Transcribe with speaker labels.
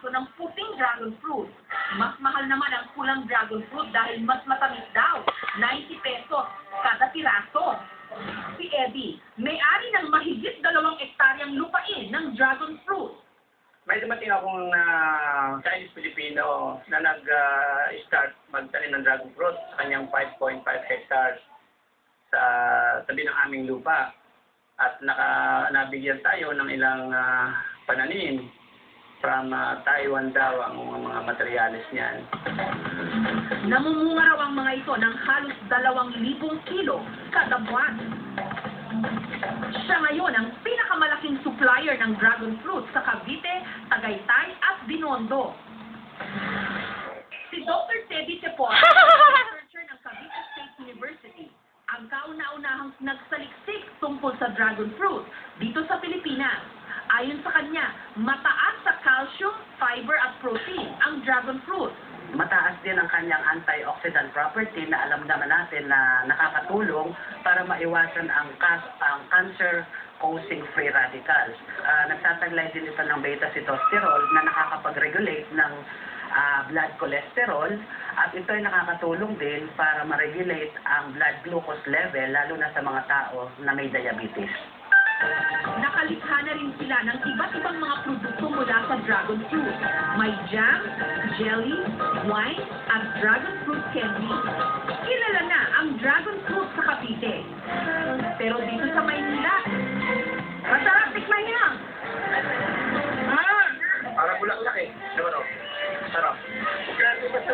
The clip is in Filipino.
Speaker 1: piraso ng puting dragon fruit. Mas mahal naman ang pulang dragon fruit dahil mas matamis daw. 90 pesos kada piraso. Si Eddie, may-ari ng mahigit 2 ektaryang lupain ng dragon fruit.
Speaker 2: May dumating akong Chinese Filipino na nag-start magtanim ng dragon fruit sa kanyang 5.5 hectares sa tabi ng aming lupa. At nabigyan tayo ng ilang pananim from Taiwan daw ang mga materyales niyan.
Speaker 1: Namumunga raw ang mga ito ng halos 2,000 kilo kada buwan. Siya ngayon ang pinakamalaking supplier ng dragon fruit sa Cavite, Tagaytay at Binondo. Si Dr. Teddy Tepor, researcher ng Cavite State University, ang kauna-unahang nagsaliksik tungkol sa dragon fruit dito sa Pilipinas. Ayon sa kanya, mataas sa calcium, fiber at protein ang dragon fruit.
Speaker 3: Mataas din ang kanyang antioxidant property na alam naman natin na nakakatulong para maiwasan ang cancer-causing free radicals. Nagtataglay din ito ng beta-sitosterol na nakakapag-regulate ng blood cholesterol at ito ay nakakatulong din para ma-regulate ang blood glucose level lalo na sa mga tao na may diabetes.
Speaker 1: Nakalikha na rin sila ng iba't ibang mga produkto mula sa dragon fruit. May jam, jelly, wine, at dragon fruit candy. Kilala na ang dragon fruit sa Cavite. Pero dito sa